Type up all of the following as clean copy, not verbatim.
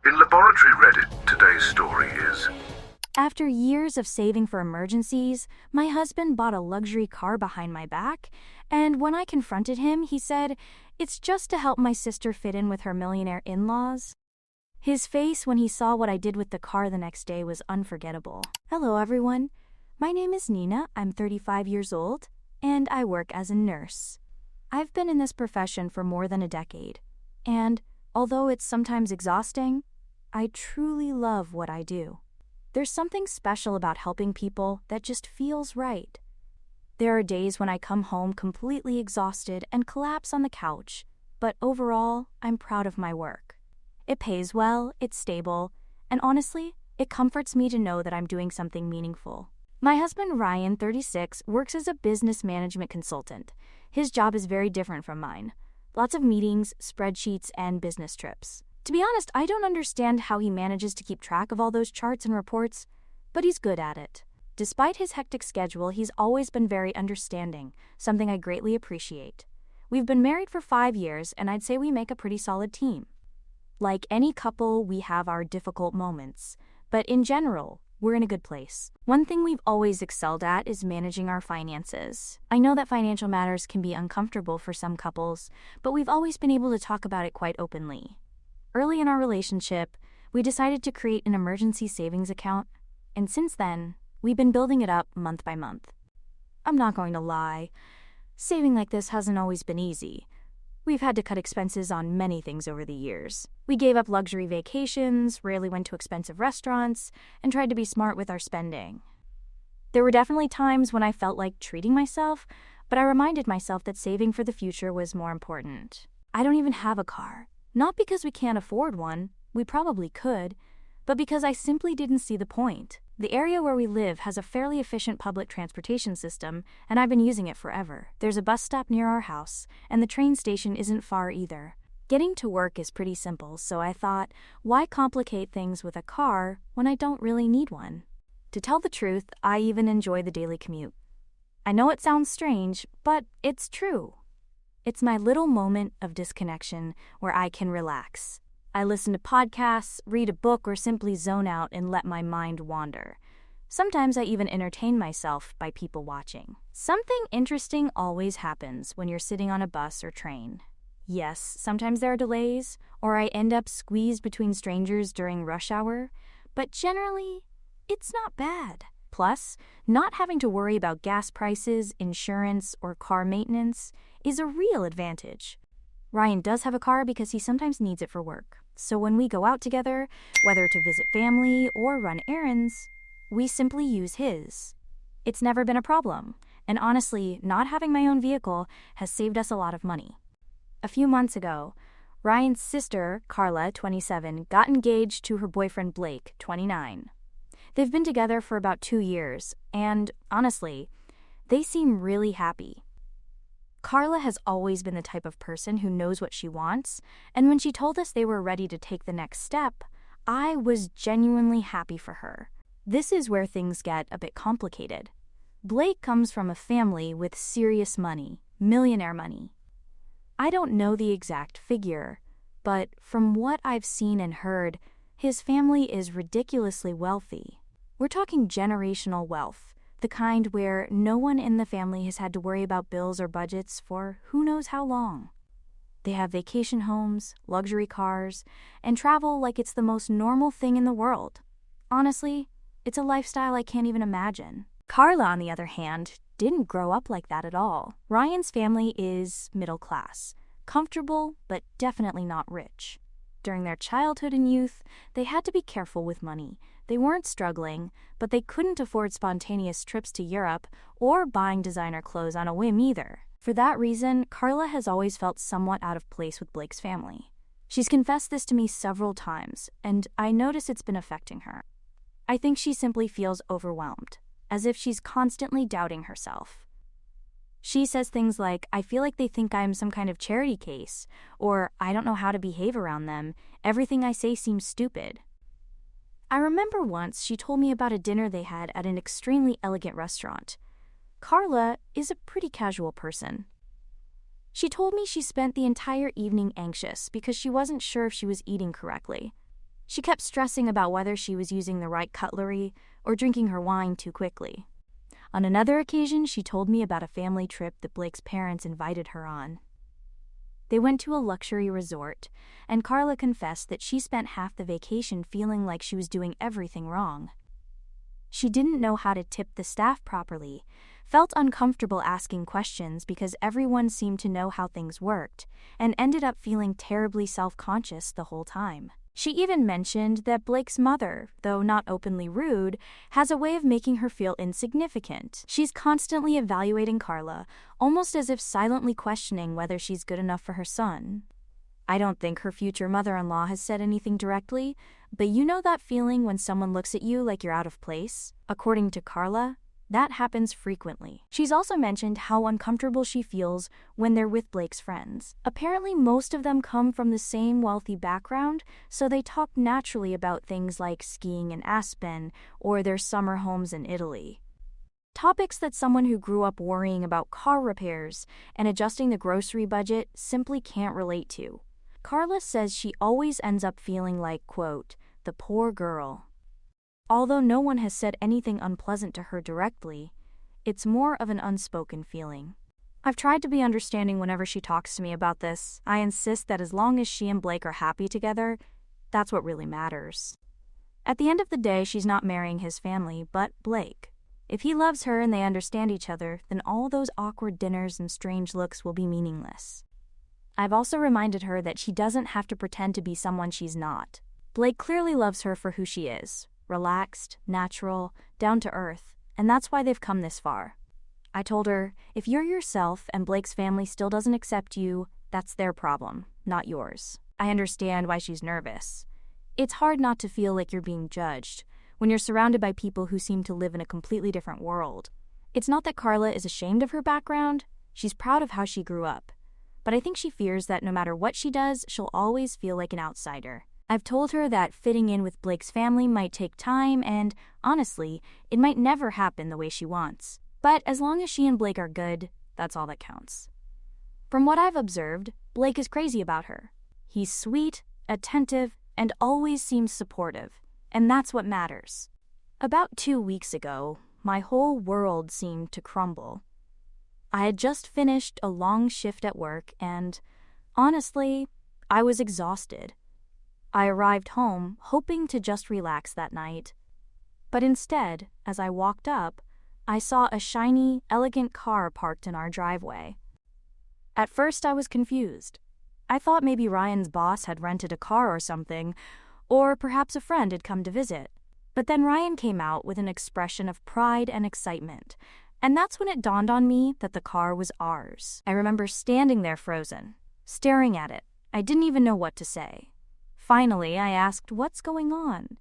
In Laboratory Reddit, today's story is... After years of saving for emergencies, my husband bought a luxury car behind my back, and when I confronted him, he said, "It's just to help my sister fit in with her millionaire in-laws." His face when he saw what I did with the car the next day was unforgettable. Hello everyone, my name is Nina, I'm 35 years old, and I work as a nurse. I've been in this profession for more than a decade, and although it's sometimes exhausting, I truly love what I do. There's something special about helping people that just feels right. There are days when I come home completely exhausted and collapse on the couch, but overall, I'm proud of my work. It pays well, it's stable, and honestly, it comforts me to know that I'm doing something meaningful. My husband Ryan, 36, works as a business management consultant. His job is very different from mine. Lots of meetings, spreadsheets, and business trips. To be honest, I don't understand how he manages to keep track of all those charts and reports, but he's good at it. Despite his hectic schedule, he's always been very understanding, something I greatly appreciate. We've been married for 5 years, and I'd say we make a pretty solid team. Like any couple, we have our difficult moments, but in general, we're in a good place. One thing we've always excelled at is managing our finances. I know that financial matters can be uncomfortable for some couples, but we've always been able to talk about it quite openly. Early in our relationship, we decided to create an emergency savings account, and since then, we've been building it up month by month. I'm not going to lie, saving like this hasn't always been easy. We've had to cut expenses on many things over the years. We gave up luxury vacations, rarely went to expensive restaurants, and tried to be smart with our spending. There were definitely times when I felt like treating myself, but I reminded myself that saving for the future was more important. I don't even have a car. Not because we can't afford one, we probably could, but because I simply didn't see the point. The area where we live has a fairly efficient public transportation system, and I've been using it forever. There's a bus stop near our house, and the train station isn't far either. Getting to work is pretty simple, so I thought, why complicate things with a car when I don't really need one? To tell the truth, I even enjoy the daily commute. I know it sounds strange, but it's true. It's my little moment of disconnection where I can relax. I listen to podcasts, read a book, or simply zone out and let my mind wander. Sometimes I even entertain myself by people watching. Something interesting always happens when you're sitting on a bus or train. Yes, sometimes there are delays, or I end up squeezed between strangers during rush hour, but generally, it's not bad. Plus, not having to worry about gas prices, insurance, or car maintenance is a real advantage. Ryan does have a car because he sometimes needs it for work. So when we go out together, whether to visit family or run errands, we simply use his. It's never been a problem, and honestly, not having my own vehicle has saved us a lot of money. A few months ago, Ryan's sister, Carla, 27, got engaged to her boyfriend Blake, 29. They've been together for about 2 years, and honestly, they seem really happy. Carla has always been the type of person who knows what she wants, and when she told us they were ready to take the next step, I was genuinely happy for her. This is where things get a bit complicated. Blake comes from a family with serious money, millionaire money. I don't know the exact figure, but from what I've seen and heard, his family is ridiculously wealthy. We're talking generational wealth, the kind where no one in the family has had to worry about bills or budgets for who knows how long. They have vacation homes, luxury cars, and travel like it's the most normal thing in the world. Honestly, it's a lifestyle I can't even imagine. Carla, on the other hand, didn't grow up like that at all. Ryan's family is middle class, comfortable, but definitely not rich. During their childhood and youth, they had to be careful with money. They weren't struggling, but they couldn't afford spontaneous trips to Europe or buying designer clothes on a whim either. For that reason, Carla has always felt somewhat out of place with Blake's family. She's confessed this to me several times, and I notice it's been affecting her. I think she simply feels overwhelmed, as if she's constantly doubting herself. She says things like, "I feel like they think I'm some kind of charity case," or "I don't know how to behave around them. Everything I say seems stupid." I remember once she told me about a dinner they had at an extremely elegant restaurant. Carla is a pretty casual person. She told me she spent the entire evening anxious because she wasn't sure if she was eating correctly. She kept stressing about whether she was using the right cutlery or drinking her wine too quickly. On another occasion, she told me about a family trip that Blake's parents invited her on. They went to a luxury resort, and Carla confessed that she spent half the vacation feeling like she was doing everything wrong. She didn't know how to tip the staff properly, felt uncomfortable asking questions because everyone seemed to know how things worked, and ended up feeling terribly self-conscious the whole time. She even mentioned that Blake's mother, though not openly rude, has a way of making her feel insignificant. She's constantly evaluating Carla, almost as if silently questioning whether she's good enough for her son. I don't think her future mother-in-law has said anything directly, but you know that feeling when someone looks at you like you're out of place? According to Carla, that happens frequently. She's also mentioned how uncomfortable she feels when they're with Blake's friends. Apparently, most of them come from the same wealthy background, so they talk naturally about things like skiing in Aspen or their summer homes in Italy. Topics that someone who grew up worrying about car repairs and adjusting the grocery budget simply can't relate to. Carla says she always ends up feeling like, quote, the poor girl. Although no one has said anything unpleasant to her directly, it's more of an unspoken feeling. I've tried to be understanding whenever she talks to me about this. I insist that as long as she and Blake are happy together, that's what really matters. At the end of the day, she's not marrying his family, but Blake. If he loves her and they understand each other, then all those awkward dinners and strange looks will be meaningless. I've also reminded her that she doesn't have to pretend to be someone she's not. Blake clearly loves her for who she is. Relaxed, natural, down to earth, and that's why they've come this far. I told her, if you're yourself and Blake's family still doesn't accept you, that's their problem, not yours. I understand why she's nervous. It's hard not to feel like you're being judged when you're surrounded by people who seem to live in a completely different world. It's not that Carla is ashamed of her background, she's proud of how she grew up. But I think she fears that no matter what she does, she'll always feel like an outsider. I've told her that fitting in with Blake's family might take time and, honestly, it might never happen the way she wants. But as long as she and Blake are good, that's all that counts. From what I've observed, Blake is crazy about her. He's sweet, attentive, and always seems supportive, and that's what matters. About 2 weeks ago, my whole world seemed to crumble. I had just finished a long shift at work and, honestly, I was exhausted. I arrived home hoping to just relax that night. But instead, as I walked up, I saw a shiny, elegant car parked in our driveway. At first I was confused. I thought maybe Ryan's boss had rented a car or something, or perhaps a friend had come to visit. But then Ryan came out with an expression of pride and excitement, and that's when it dawned on me that the car was ours. I remember standing there frozen, staring at it. I didn't even know what to say. Finally, I asked, "What's going on?"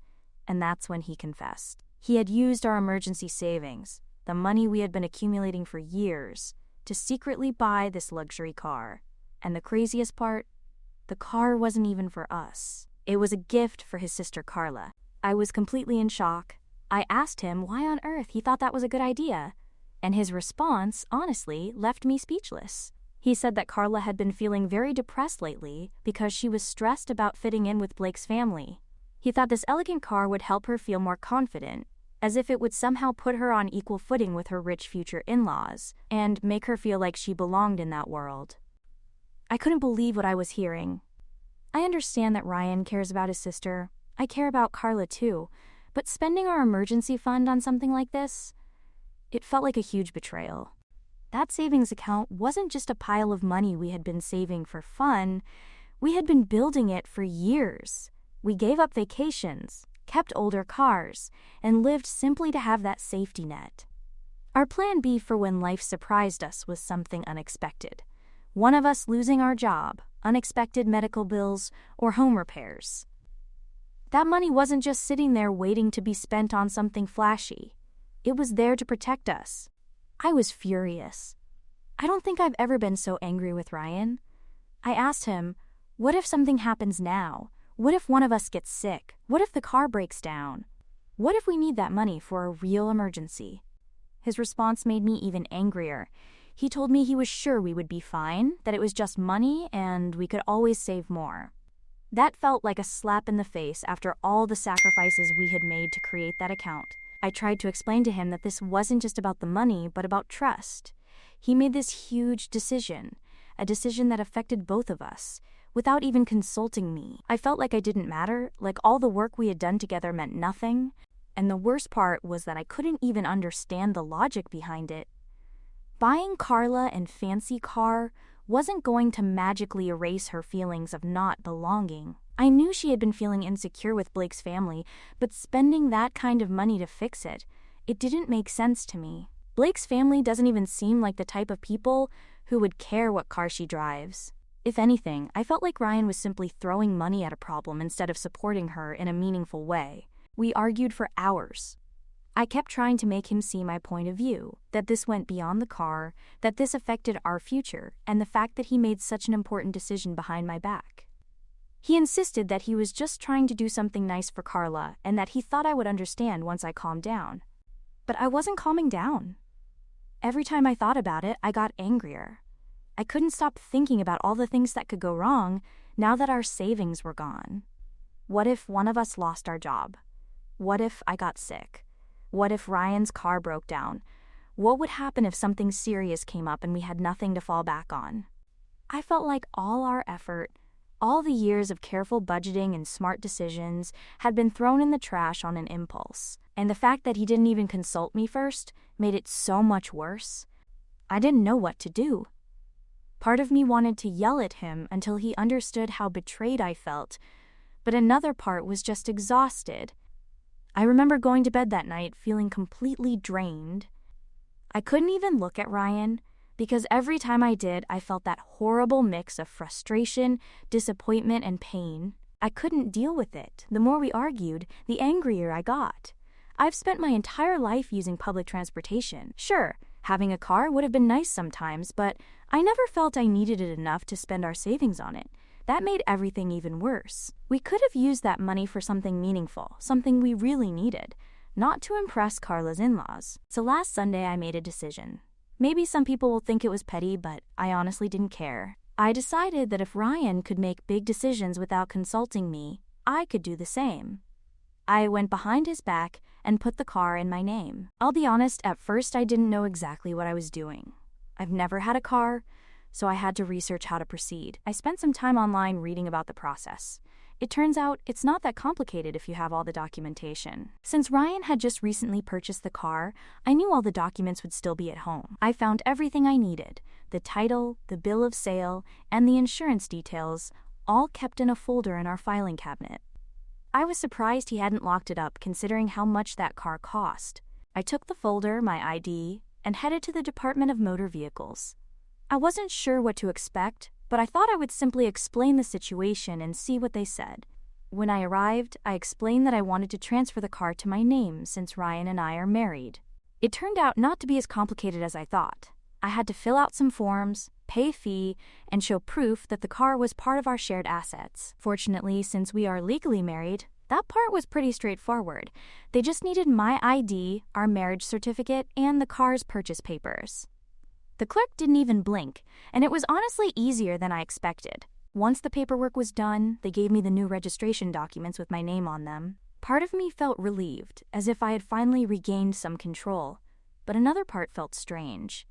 And that's when he confessed. He had used our emergency savings, the money we had been accumulating for years, to secretly buy this luxury car. And the craziest part, the car wasn't even for us. It was a gift for his sister Carla. I was completely in shock. I asked him why on earth he thought that was a good idea, and his response, honestly, left me speechless. He said that Carla had been feeling very depressed lately because she was stressed about fitting in with Blake's family. He thought this elegant car would help her feel more confident, as if it would somehow put her on equal footing with her rich future in-laws and make her feel like she belonged in that world. I couldn't believe what I was hearing. I understand that Ryan cares about his sister. I care about Carla too, but spending our emergency fund on something like this, it felt like a huge betrayal. That savings account wasn't just a pile of money we had been saving for fun. We had been building it for years. We gave up vacations, kept older cars, and lived simply to have that safety net. Our plan B for when life surprised us was something unexpected. One of us losing our job, unexpected medical bills, or home repairs. That money wasn't just sitting there waiting to be spent on something flashy. It was there to protect us. I was furious. I don't think I've ever been so angry with Ryan. I asked him, what if something happens now? What if one of us gets sick? What if the car breaks down? What if we need that money for a real emergency? His response made me even angrier. He told me he was sure we would be fine, that it was just money and we could always save more. That felt like a slap in the face after all the sacrifices we had made to create that account. I tried to explain to him that this wasn't just about the money, but about trust. He made this huge decision, a decision that affected both of us, without even consulting me. I felt like I didn't matter, like all the work we had done together meant nothing. And the worst part was that I couldn't even understand the logic behind it. Buying Carla a fancy car wasn't going to magically erase her feelings of not belonging. I knew she had been feeling insecure with Blake's family, but spending that kind of money to fix it didn't make sense to me. Blake's family doesn't even seem like the type of people who would care what car she drives. If anything, I felt like Ryan was simply throwing money at a problem instead of supporting her in a meaningful way. We argued for hours. I kept trying to make him see my point of view, that this went beyond the car, that this affected our future, and the fact that he made such an important decision behind my back. He insisted that he was just trying to do something nice for Carla and that he thought I would understand once I calmed down. But I wasn't calming down. Every time I thought about it, I got angrier. I couldn't stop thinking about all the things that could go wrong now that our savings were gone. What if one of us lost our job? What if I got sick? What if Ryan's car broke down? What would happen if something serious came up and we had nothing to fall back on? I felt like all our effort, all the years of careful budgeting and smart decisions had been thrown in the trash on an impulse. And the fact that he didn't even consult me first made it so much worse. I didn't know what to do. Part of me wanted to yell at him until he understood how betrayed I felt, but another part was just exhausted. I remember going to bed that night feeling completely drained. I couldn't even look at Ryan because every time I did, I felt that horrible mix of frustration, disappointment, and pain. I couldn't deal with it. The more we argued, the angrier I got. I've spent my entire life using public transportation. Sure, having a car would have been nice sometimes, but I never felt I needed it enough to spend our savings on it. That made everything even worse. We could have used that money for something meaningful, something we really needed, not to impress Carla's in-laws. So last Sunday I made a decision. Maybe some people will think it was petty, but I honestly didn't care. I decided that if Ryan could make big decisions without consulting me, I could do the same. I went behind his back and put the car in my name. I'll be honest, at first I didn't know exactly what I was doing. I've never had a car, so I had to research how to proceed. I spent some time online reading about the process. It turns out it's not that complicated if you have all the documentation. Since Ryan had just recently purchased the car, I knew all the documents would still be at home. I found everything I needed: the title, the bill of sale, and the insurance details, all kept in a folder in our filing cabinet. I was surprised he hadn't locked it up considering how much that car cost. I took the folder, my ID, and headed to the Department of Motor Vehicles. I wasn't sure what to expect, but I thought I would simply explain the situation and see what they said. When I arrived, I explained that I wanted to transfer the car to my name since Ryan and I are married. It turned out not to be as complicated as I thought. I had to fill out some forms, pay a fee, and show proof that the car was part of our shared assets. Fortunately, since we are legally married, that part was pretty straightforward. They just needed my ID, our marriage certificate, and the car's purchase papers. The clerk didn't even blink, and it was honestly easier than I expected. Once the paperwork was done, they gave me the new registration documents with my name on them. Part of me felt relieved, as if I had finally regained some control, but another part felt strange.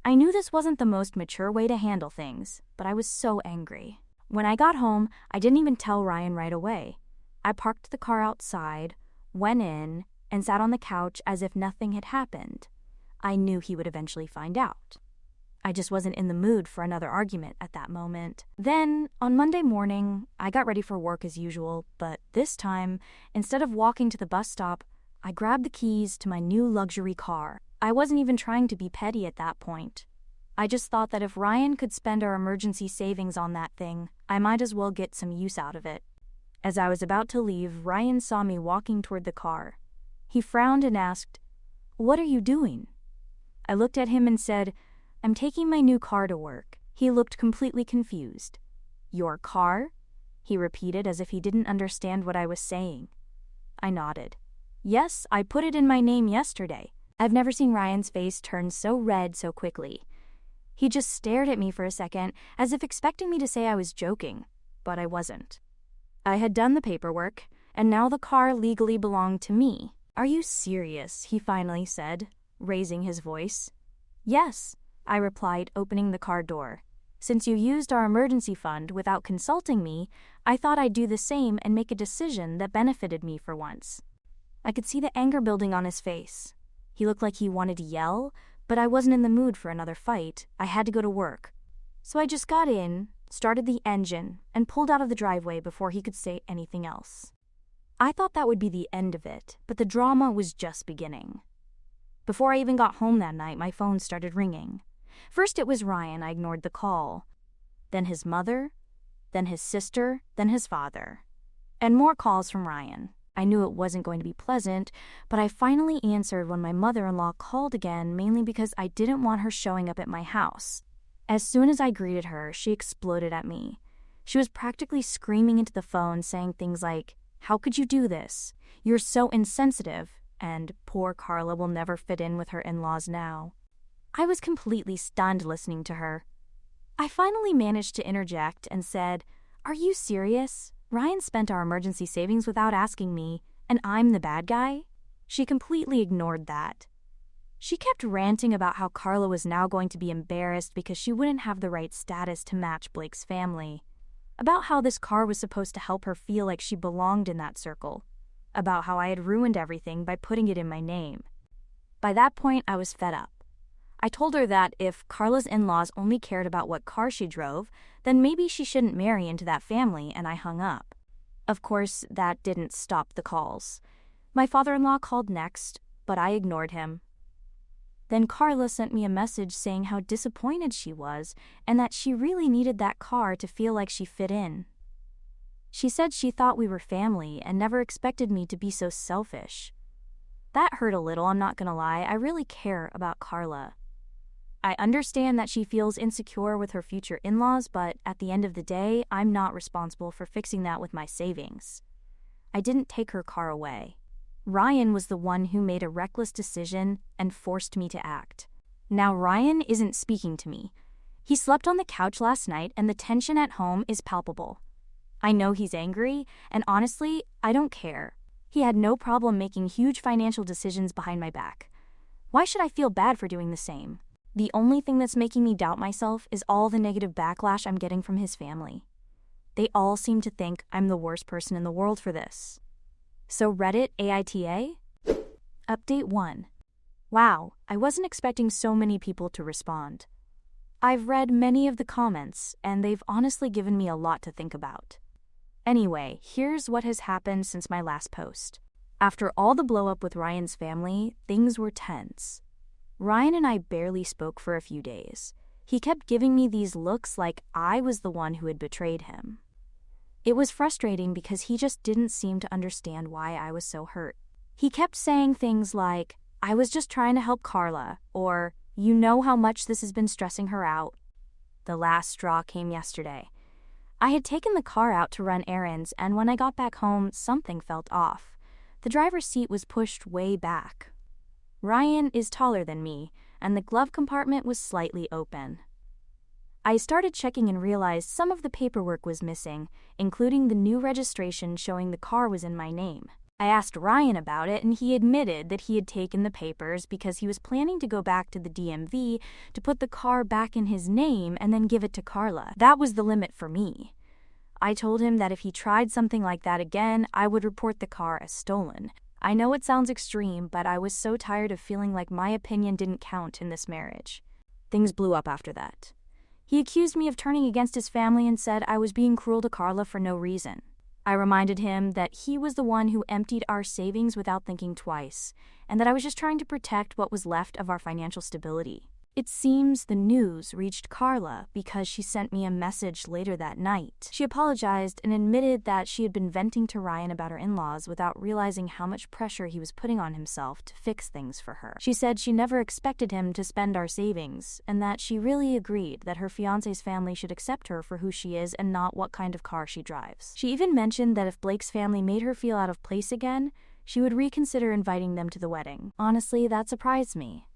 I knew this wasn't the most mature way to handle things, but I was so angry. When I got home, I didn't even tell Ryan right away. I parked the car outside, went in, and sat on the couch as if nothing had happened. I knew he would eventually find out. I just wasn't in the mood for another argument at that moment. Then, on Monday morning, I got ready for work as usual, but this time, instead of walking to the bus stop, I grabbed the keys to my new luxury car. I wasn't even trying to be petty at that point. I just thought that if Ryan could spend our emergency savings on that thing, I might as well get some use out of it. As I was about to leave, Ryan saw me walking toward the car. He frowned and asked, "What are you doing?" I looked at him and said, "I'm taking my new car to work." He looked completely confused. "Your car?" he repeated as if he didn't understand what I was saying. I nodded. "Yes, I put it in my name yesterday." I've never seen Ryan's face turn so red so quickly. He just stared at me for a second, as if expecting me to say I was joking, but I wasn't. I had done the paperwork, and now the car legally belonged to me. "Are you serious?" he finally said, raising his voice. "Yes," I replied, opening the car door. "Since you used our emergency fund without consulting me, I thought I'd do the same and make a decision that benefited me for once." I could see the anger building on his face. He looked like he wanted to yell, but I wasn't in the mood for another fight. I had to go to work. So I just got in, started the engine, and pulled out of the driveway before he could say anything else. I thought that would be the end of it, but the drama was just beginning. Before I even got home that night, my phone started ringing. First it was Ryan. I ignored the call. Then his mother, then his sister, then his father. And more calls from Ryan. I knew it wasn't going to be pleasant, but I finally answered when my mother-in-law called again, mainly because I didn't want her showing up at my house. As soon as I greeted her, she exploded at me. She was practically screaming into the phone, saying things like, "How could you do this? You're so insensitive," and "Poor Carla will never fit in with her in-laws now." I was completely stunned listening to her. I finally managed to interject and said, "Are you serious? Ryan spent our emergency savings without asking me, and I'm the bad guy?" She completely ignored that. She kept ranting about how Carla was now going to be embarrassed because she wouldn't have the right status to match Blake's family, about how this car was supposed to help her feel like she belonged in that circle, about how I had ruined everything by putting it in my name. By that point, I was fed up. I told her that if Carla's in-laws only cared about what car she drove, then maybe she shouldn't marry into that family, and I hung up. Of course, that didn't stop the calls. My father-in-law called next, but I ignored him. Then Carla sent me a message saying how disappointed she was and that she really needed that car to feel like she fit in. She said she thought we were family and never expected me to be so selfish. That hurt a little, I'm not gonna lie. I really care about Carla. I understand that she feels insecure with her future in-laws, but at the end of the day, I'm not responsible for fixing that with my savings. I didn't take her car away. Ryan was the one who made a reckless decision and forced me to act. Now Ryan isn't speaking to me. He slept on the couch last night and the tension at home is palpable. I know he's angry, and honestly, I don't care. He had no problem making huge financial decisions behind my back. Why should I feel bad for doing the same? The only thing that's making me doubt myself is all the negative backlash I'm getting from his family. They all seem to think I'm the worst person in the world for this. So Reddit AITA? Update 1. Wow, I wasn't expecting so many people to respond. I've read many of the comments, and they've honestly given me a lot to think about. Anyway, here's what has happened since my last post. After all the blow-up with Ryan's family, things were tense. Ryan and I barely spoke for a few days. He kept giving me these looks like I was the one who had betrayed him. It was frustrating because he just didn't seem to understand why I was so hurt. He kept saying things like, "I was just trying to help Carla," or "You know how much this has been stressing her out." The last straw came yesterday. I had taken the car out to run errands, and when I got back home, something felt off. The driver's seat was pushed way back. Ryan is taller than me, and the glove compartment was slightly open. I started checking and realized some of the paperwork was missing, including the new registration showing the car was in my name. I asked Ryan about it, and he admitted that he had taken the papers because he was planning to go back to the DMV to put the car back in his name and then give it to Carla. That was the limit for me. I told him that if he tried something like that again, I would report the car as stolen. I know it sounds extreme, but I was so tired of feeling like my opinion didn't count in this marriage. Things blew up after that. He accused me of turning against his family and said I was being cruel to Carla for no reason. I reminded him that he was the one who emptied our savings without thinking twice, and that I was just trying to protect what was left of our financial stability. It seems the news reached Carla because she sent me a message later that night. She apologized and admitted that she had been venting to Ryan about her in-laws without realizing how much pressure he was putting on himself to fix things for her. She said she never expected him to spend our savings, and that she really agreed that her fiancé's family should accept her for who she is and not what kind of car she drives. She even mentioned that if Blake's family made her feel out of place again, she would reconsider inviting them to the wedding. Honestly, that surprised me.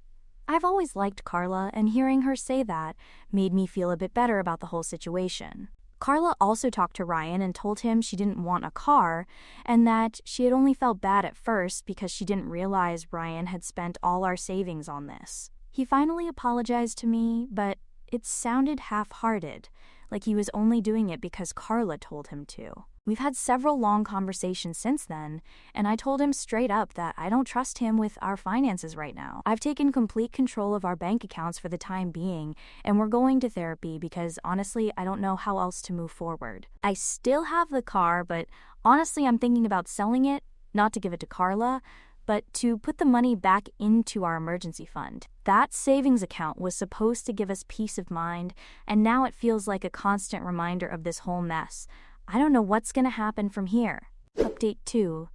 I've always liked Carla, and hearing her say that made me feel a bit better about the whole situation. Carla also talked to Ryan and told him she didn't want a car and that she had only felt bad at first because she didn't realize Ryan had spent all our savings on this. He finally apologized to me, but it sounded half-hearted, like he was only doing it because Carla told him to. We've had several long conversations since then, and I told him straight up that I don't trust him with our finances right now. I've taken complete control of our bank accounts for the time being, and we're going to therapy because honestly, I don't know how else to move forward. I still have the car, but honestly, I'm thinking about selling it, not to give it to Carla, but to put the money back into our emergency fund. That savings account was supposed to give us peace of mind, and now it feels like a constant reminder of this whole mess. I don't know what's going to happen from here. Update 2.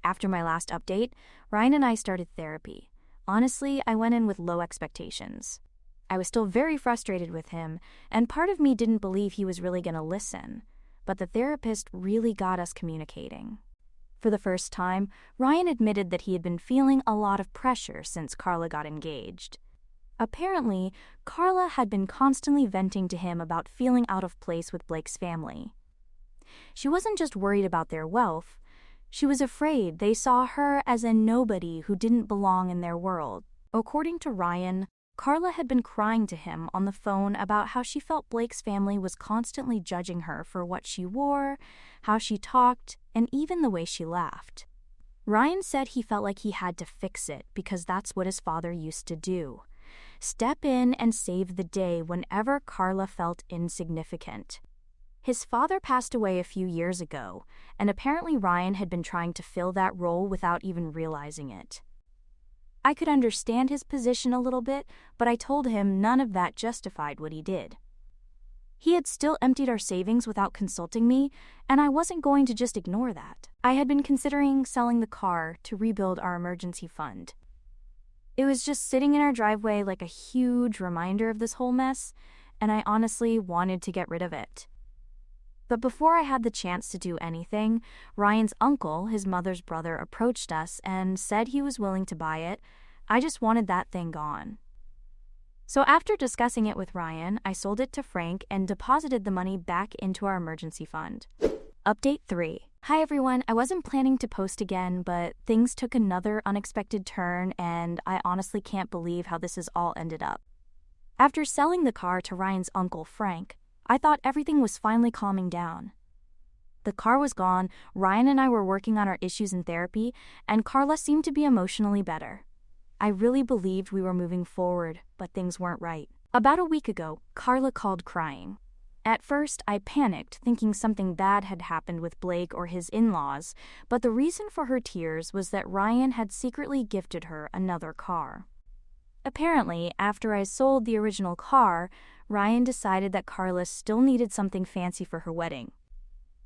After my last update, Ryan and I started therapy. Honestly, I went in with low expectations. I was still very frustrated with him, and part of me didn't believe he was really going to listen. But the therapist really got us communicating. For the first time, Ryan admitted that he had been feeling a lot of pressure since Carla got engaged. Apparently, Carla had been constantly venting to him about feeling out of place with Blake's family. She wasn't just worried about their wealth, she was afraid they saw her as a nobody who didn't belong in their world. According to Ryan, Carla had been crying to him on the phone about how she felt Blake's family was constantly judging her for what she wore, how she talked, and even the way she laughed. Ryan said he felt like he had to fix it because that's what his father used to do. Step in and save the day whenever Carla felt insignificant. His father passed away a few years ago, and apparently Ryan had been trying to fill that role without even realizing it. I could understand his position a little bit, but I told him none of that justified what he did. He had still emptied our savings without consulting me, and I wasn't going to just ignore that. I had been considering selling the car to rebuild our emergency fund. It was just sitting in our driveway like a huge reminder of this whole mess, and I honestly wanted to get rid of it. But before I had the chance to do anything, Ryan's uncle, his mother's brother, approached us and said he was willing to buy it. I just wanted that thing gone. So after discussing it with Ryan, I sold it to Frank and deposited the money back into our emergency fund. Update 3. Hi everyone, I wasn't planning to post again, but things took another unexpected turn and I honestly can't believe how this has all ended up. After selling the car to Ryan's uncle, Frank, I thought everything was finally calming down. The car was gone, Ryan and I were working on our issues in therapy, and Carla seemed to be emotionally better. I really believed we were moving forward, but things weren't right. About a week ago, Carla called crying. At first, I panicked, thinking something bad had happened with Blake or his in-laws, but the reason for her tears was that Ryan had secretly gifted her another car. Apparently, after I sold the original car, Ryan decided that Carla still needed something fancy for her wedding.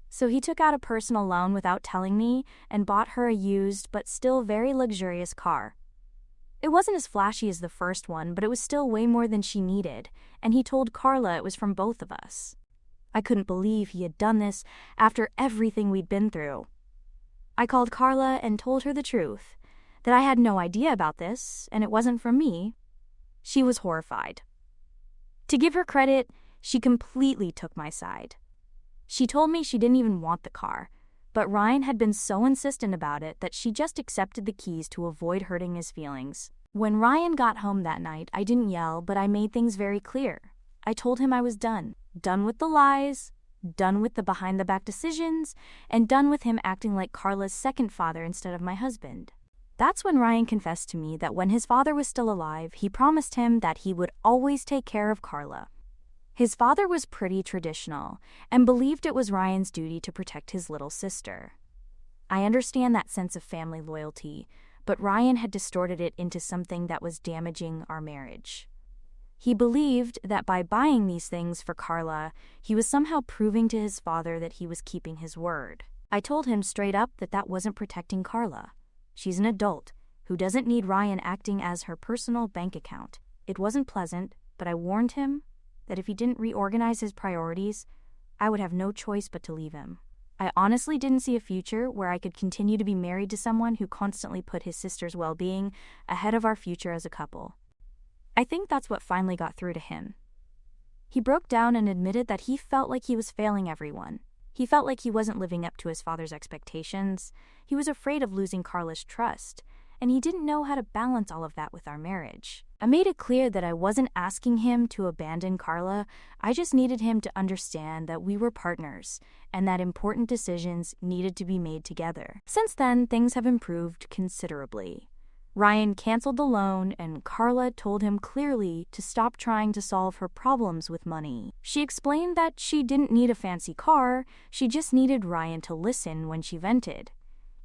So he took out a personal loan without telling me and bought her a used but still very luxurious car. It wasn't as flashy as the first one, but it was still way more than she needed, and he told Carla it was from both of us. I couldn't believe he had done this after everything we'd been through. I called Carla and told her the truth, that I had no idea about this, and it wasn't from me. She was horrified. To give her credit, she completely took my side. She told me she didn't even want the car, but Ryan had been so insistent about it that she just accepted the keys to avoid hurting his feelings. When Ryan got home that night, I didn't yell, but I made things very clear. I told him I was done. Done with the lies, done with the behind-the-back decisions, and done with him acting like Carla's second father instead of my husband. That's when Ryan confessed to me that when his father was still alive, he promised him that he would always take care of Carla. His father was pretty traditional and believed it was Ryan's duty to protect his little sister. I understand that sense of family loyalty, but Ryan had distorted it into something that was damaging our marriage. He believed that by buying these things for Carla, he was somehow proving to his father that he was keeping his word. I told him straight up that that wasn't protecting Carla. She's an adult who doesn't need Ryan acting as her personal bank account. It wasn't pleasant, but I warned him that if he didn't reorganize his priorities, I would have no choice but to leave him. I honestly didn't see a future where I could continue to be married to someone who constantly put his sister's well-being ahead of our future as a couple. I think that's what finally got through to him. He broke down and admitted that he felt like he was failing everyone. He felt like he wasn't living up to his father's expectations. He was afraid of losing Carla's trust, and he didn't know how to balance all of that with our marriage. I made it clear that I wasn't asking him to abandon Carla. I just needed him to understand that we were partners and that important decisions needed to be made together. Since then, things have improved considerably. Ryan canceled the loan, and Carla told him clearly to stop trying to solve her problems with money. She explained that she didn't need a fancy car, she just needed Ryan to listen when she vented,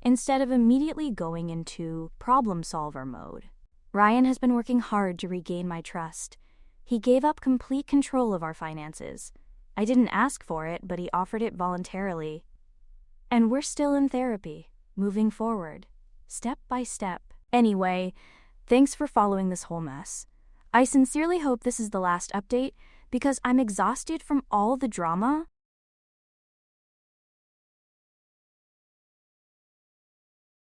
instead of immediately going into problem solver mode. Ryan has been working hard to regain my trust. He gave up complete control of our finances. I didn't ask for it, but he offered it voluntarily. And we're still in therapy, moving forward, step by step. Anyway, thanks for following this whole mess. I sincerely hope this is the last update because I'm exhausted from all the drama